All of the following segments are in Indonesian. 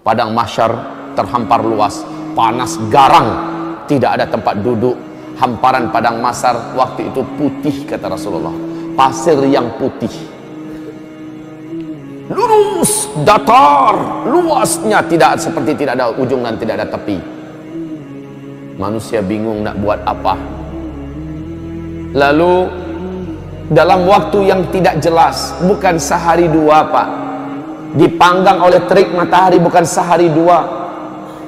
Padang mahsyar terhampar luas, panas garang, tidak ada tempat duduk. Hamparan padang mahsyar waktu itu putih, kata Rasulullah, pasir yang putih, lurus, datar, luasnya tidak seperti tidak ada ujung dan tidak ada tepi. Manusia bingung nak buat apa. Lalu dalam waktu yang tidak jelas, bukan sehari dua Pak, dipanggang oleh terik matahari, bukan sehari dua,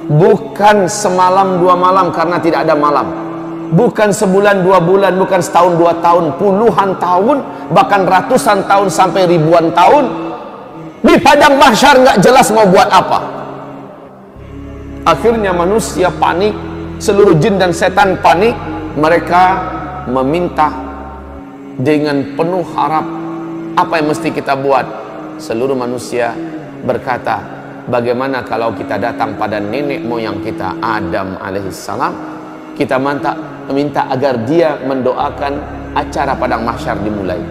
bukan semalam dua malam karena tidak ada malam, bukan sebulan dua bulan, bukan setahun dua tahun, puluhan tahun, bahkan ratusan tahun sampai ribuan tahun di padang mahsyar, nggak jelas mau buat apa. Akhirnya manusia panik, seluruh jin dan setan panik. Mereka meminta dengan penuh harap, apa yang mesti kita buat? Seluruh manusia berkata, bagaimana kalau kita datang pada nenek moyang kita Adam alaihissalam, kita minta agar dia mendoakan acara padang mahsyar dimulai.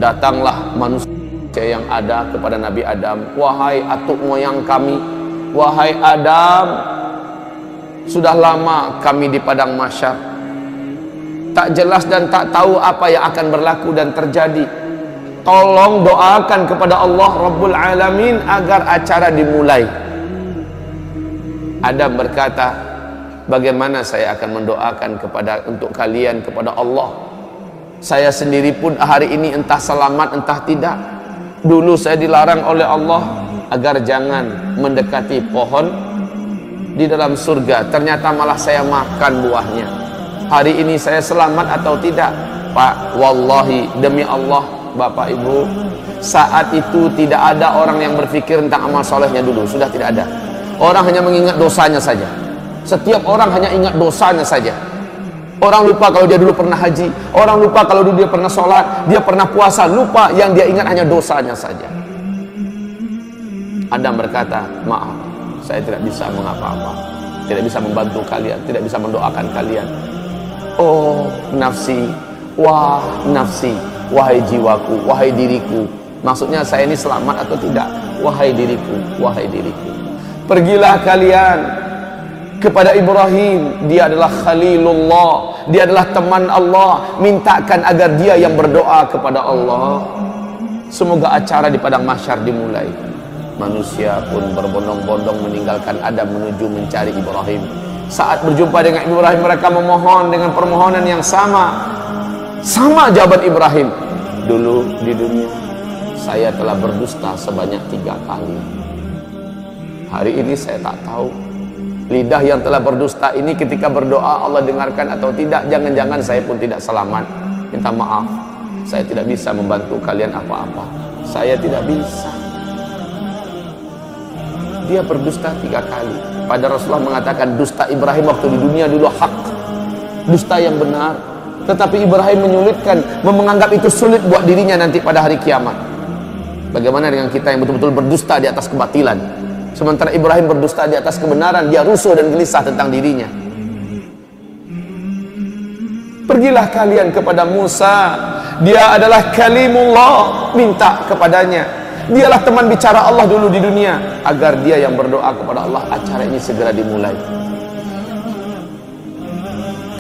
Datanglah manusia yang ada kepada Nabi Adam, wahai atuk moyang kami, wahai Adam, sudah lama kami di padang mahsyar, tak jelas dan tak tahu apa yang akan berlaku dan terjadi. Tolong doakan kepada Allah Rabbul Alamin agar acara dimulai. Adam berkata, bagaimana saya akan mendoakan untuk kalian kepada Allah? Saya sendiri pun hari ini entah selamat entah tidak. Dulu saya dilarang oleh Allah agar jangan mendekati pohon di dalam surga, ternyata malah saya makan buahnya. Hari ini saya selamat atau tidak? Pak, wallahi, demi Allah, Bapak Ibu, saat itu tidak ada orang yang berpikir tentang amal solehnya dulu, sudah tidak ada. Orang hanya mengingat dosanya saja. Setiap orang hanya ingat dosanya saja. Orang lupa kalau dia dulu pernah haji, orang lupa kalau dulu dia pernah sholat, dia pernah puasa, lupa, yang dia ingat hanya dosanya saja. Adam berkata, maaf, saya tidak bisa mengapa-apa, tidak bisa membantu kalian, tidak bisa mendoakan kalian. Oh nafsi, wah nafsi, wahai jiwaku, wahai diriku. Maksudnya saya ini selamat atau tidak? Wahai diriku, wahai diriku. Pergilah kalian kepada Ibrahim, dia adalah Khalilullah, dia adalah teman Allah. Mintakan agar dia yang berdoa kepada Allah. Semoga acara di padang mahsyar dimulai. Manusia pun berbondong-bondong meninggalkan Adam menuju mencari Ibrahim. Saat berjumpa dengan Ibrahim, mereka memohon dengan permohonan yang sama. Sama jawaban Ibrahim. Dulu di dunia saya telah berdusta sebanyak 3 kali. Hari ini saya tak tahu lidah yang telah berdusta ini ketika berdoa Allah dengarkan atau tidak. Jangan-jangan saya pun tidak selamat. Minta maaf, saya tidak bisa membantu kalian apa-apa. Saya tidak bisa. Dia berdusta 3 kali. Pada Rasulullah mengatakan dusta Ibrahim waktu di dunia dulu hak, dusta yang benar. Tetapi Ibrahim menyulitkan, menganggap itu sulit buat dirinya nanti pada hari kiamat. Bagaimana dengan kita yang betul-betul berdusta di atas kebatilan? Sementara Ibrahim berdusta di atas kebenaran, dia rusuh dan gelisah tentang dirinya. Pergilah kalian kepada Musa, dia adalah kalimullah, minta kepadanya. Dialah teman bicara Allah dulu di dunia, agar dia yang berdoa kepada Allah, acara ini segera dimulai.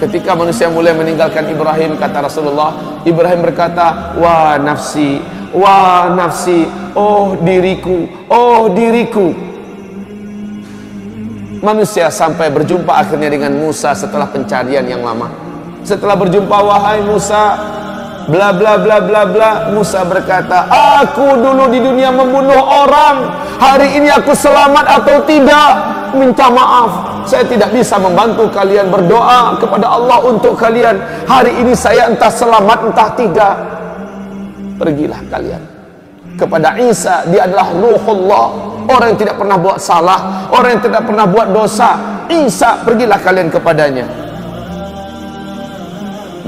Ketika manusia mulai meninggalkan Ibrahim, kata Rasulullah, Ibrahim berkata, wah nafsi, oh diriku, oh diriku. Manusia sampai berjumpa akhirnya dengan Musa setelah pencarian yang lama. Setelah berjumpa, wahai Musa, bla bla bla bla bla. Musa berkata, aku dulu di dunia membunuh orang, hari ini aku selamat atau tidak? Minta maaf, saya tidak bisa membantu kalian. Berdoa kepada Allah untuk kalian. Hari ini saya entah selamat entah tidak. Pergilah kalian kepada Isa, dia adalah Ruhullah, orang yang tidak pernah buat salah, orang yang tidak pernah buat dosa. Isa, pergilah kalian kepadanya.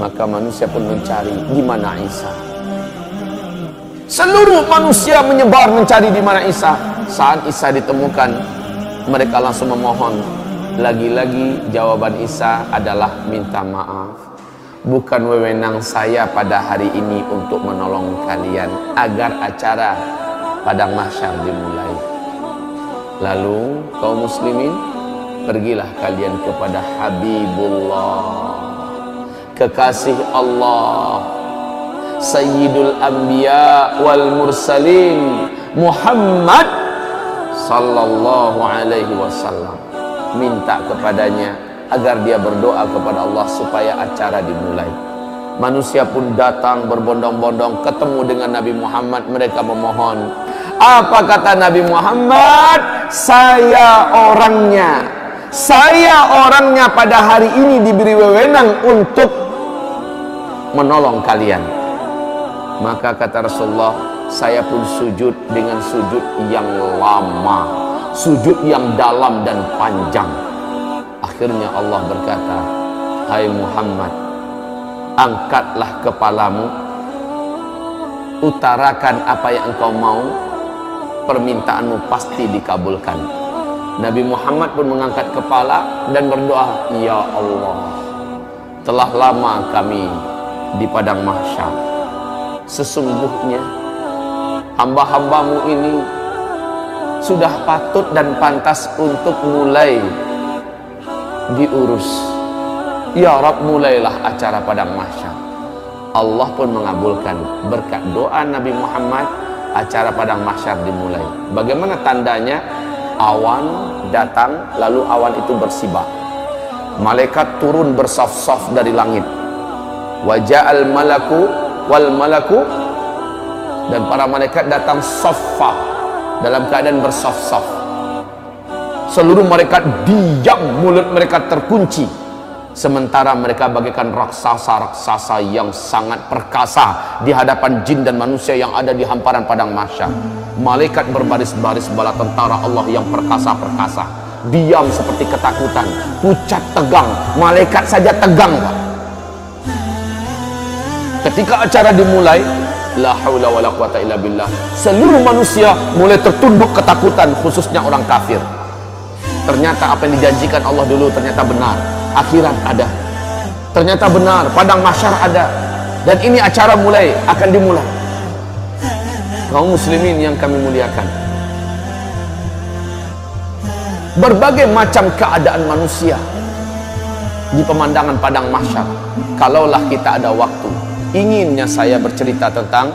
Maka manusia pun mencari di mana Isa. Seluruh manusia menyebar mencari di mana Isa. Saat Isa ditemukan, mereka langsung memohon. Lagi-lagi jawaban Isa adalah minta maaf. Bukan wewenang saya pada hari ini untuk menolong kalian agar acara padang mahsyar dimulai. Lalu kaum muslimin, pergilah kalian kepada Habibullah, kekasih Allah, Sayyidul Anbiya wal Mursalin, Muhammad sallallahu alaihi wasallam. Minta kepadanya agar dia berdoa kepada Allah supaya acara dimulai. Manusia pun datang berbondong-bondong ketemu dengan Nabi Muhammad. Mereka memohon. Apa kata Nabi Muhammad? Saya orangnya pada hari ini diberi wewenang untuk menolong kalian. Maka kata Rasulullah, saya pun sujud dengan sujud yang lama, sujud yang dalam dan panjang. Akhirnya Allah berkata, hai Muhammad, angkatlah kepalamu, utarakan apa yang engkau mau, permintaanmu pasti dikabulkan. Nabi Muhammad pun mengangkat kepala dan berdoa, ya Allah, telah lama kami di padang mahsyar. Sesungguhnya hamba-hambamu ini sudah patut dan pantas untuk mulai diurus. Ya Rabb, mulailah acara padang mahsyar. Allah pun mengabulkan berkat doa Nabi Muhammad. Acara padang mahsyar dimulai. Bagaimana tandanya? Awan datang, lalu awan itu bersibak. Malaikat turun bersaf-saf dari langit. Waja'al malaku wal malaku, dan para malaikat datang saffa, dalam keadaan bersaf-saf. Seluruh mereka diam, mulut mereka terkunci, sementara mereka bagaikan raksasa-raksasa yang sangat perkasa di hadapan jin dan manusia yang ada di hamparan padang mahsyar. Malaikat berbaris-baris bala tentara Allah yang perkasa-perkasa, diam seperti ketakutan, pucat tegang. Malaikat saja tegang, Pak. Ketika acara dimulai, la haula wala quwata illa billah, seluruh manusia mulai tertunduk ketakutan, khususnya orang kafir. Ternyata apa yang dijanjikan Allah dulu ternyata benar. Akhirat ada, ternyata benar, padang mahsyar ada, dan ini acara akan dimulai. Kaum muslimin yang kami muliakan, berbagai macam keadaan manusia di pemandangan padang mahsyar. Kalaulah kita ada waktu, inginnya saya bercerita tentang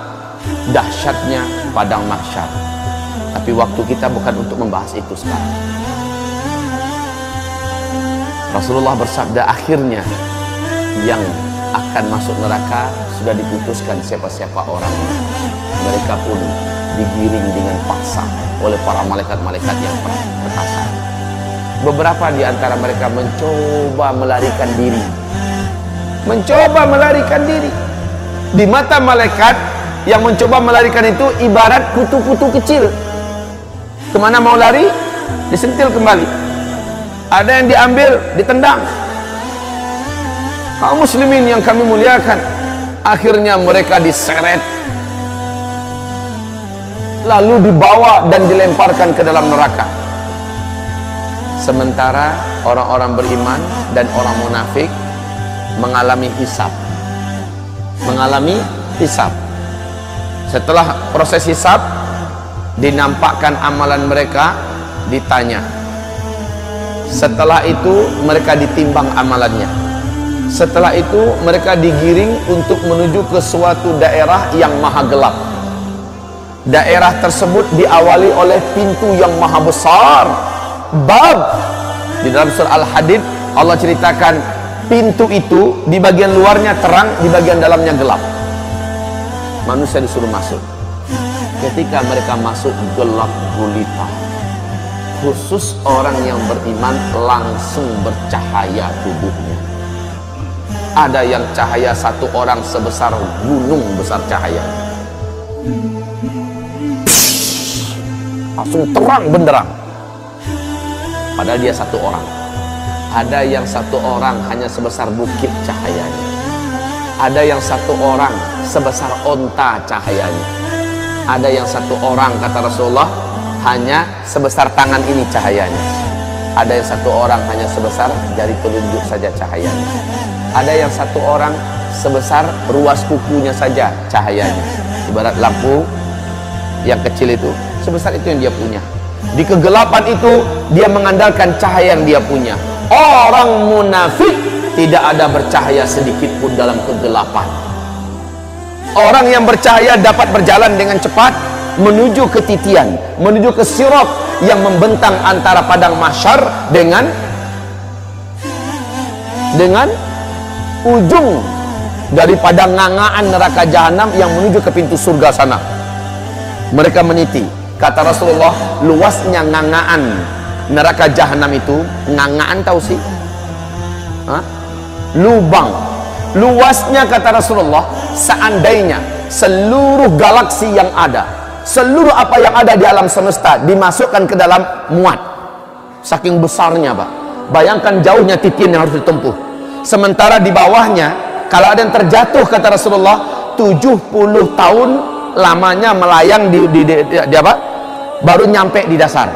dahsyatnya padang mahsyar, tapi waktu kita bukan untuk membahas itu sekarang. Rasulullah bersabda, akhirnya yang akan masuk neraka sudah diputuskan siapa-siapa orang. Mereka pun digiring dengan paksa oleh para malaikat-malaikat yang perkasa. Beberapa di antara mereka mencoba melarikan diri. Di mata malaikat yang mencoba melarikan itu ibarat kutu-kutu kecil. Kemana mau lari, disentil kembali. Ada yang diambil, ditendang. Kaum muslimin yang kami muliakan, akhirnya mereka diseret, lalu dibawa dan dilemparkan ke dalam neraka. Sementara orang-orang beriman dan orang munafik mengalami hisab. Setelah proses hisab, dinampakkan amalan mereka, ditanya. Setelah itu mereka ditimbang amalannya. Setelah itu mereka digiring untuk menuju ke suatu daerah yang maha gelap. Daerah tersebut diawali oleh pintu yang maha besar, bab. Di dalam surah Al-Hadid Allah ceritakan pintu itu di bagian luarnya terang, di bagian dalamnya gelap. Manusia disuruh masuk. Ketika mereka masuk, gelap gulita. Khusus orang yang beriman langsung bercahaya tubuhnya. Ada yang cahaya satu orang sebesar gunung besar cahaya, langsung terang benderang, padahal dia satu orang. Ada yang satu orang hanya sebesar bukit cahayanya. Ada yang satu orang sebesar onta cahayanya. Ada yang satu orang, kata Rasulullah, hanya sebesar tangan ini cahayanya. Ada yang satu orang hanya sebesar jari telunjuk saja cahayanya. Ada yang satu orang sebesar ruas kukunya saja cahayanya. Ibarat lampu yang kecil itu, sebesar itu yang dia punya. Di kegelapan itu dia mengandalkan cahaya yang dia punya. Orang munafik tidak ada bercahaya sedikit pun dalam kegelapan. Orang yang bercahaya dapat berjalan dengan cepat menuju ke titian, menuju ke sirat yang membentang antara padang mahsyar dengan ujung daripada ngangaan neraka jahanam yang menuju ke pintu surga sana. Mereka meniti. Kata Rasulullah, luasnya ngangaan neraka jahanam itu, ngangaan tahu sih? Hah? Lubang. Luasnya kata Rasulullah, seandainya seluruh galaksi yang ada, seluruh apa yang ada di alam semesta dimasukkan ke dalam muat. Saking besarnya, Pak. Bayangkan jauhnya titian yang harus ditempuh. Sementara di bawahnya, kalau ada yang terjatuh kata Rasulullah, 70 tahun lamanya melayang di apa? Baru nyampe di dasar.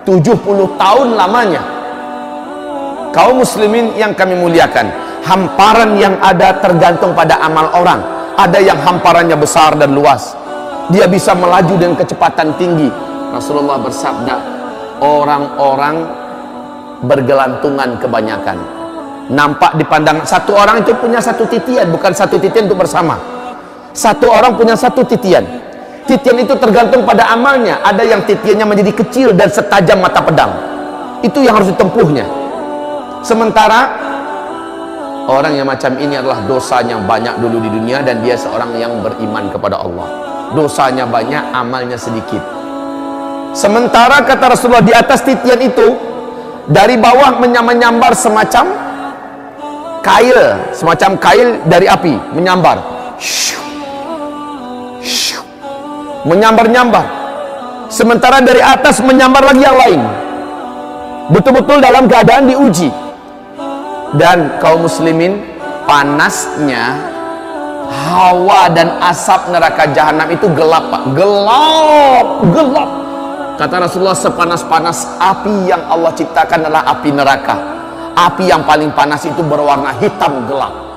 70 tahun lamanya. Kaum muslimin yang kami muliakan, hamparan yang ada tergantung pada amal orang. Ada yang hamparannya besar dan luas, dia bisa melaju dengan kecepatan tinggi. Rasulullah bersabda, orang-orang bergelantungan kebanyakan. Nampak dipandang, satu orang itu punya satu titian, bukan satu titian untuk bersama. Satu orang punya satu titian. Titian itu tergantung pada amalnya. Ada yang titiannya menjadi kecil dan setajam mata pedang. Itu yang harus ditempuhnya. Sementara orang yang macam ini adalah dosanya banyak dulu di dunia dan dia seorang yang beriman kepada Allah. Dosanya banyak, amalnya sedikit. Sementara kata Rasulullah, di atas titian itu dari bawah menyambar semacam kail dari api, menyambar, menyambar-nyambar. Sementara dari atas menyambar lagi yang lain. Betul-betul dalam keadaan diuji. Dan kaum muslimin, panasnya hawa dan asap neraka jahanam itu gelap, Pak. Gelap. Kata Rasulullah, sepanas-panas api yang Allah ciptakan adalah api neraka. Api yang paling panas itu berwarna hitam gelap.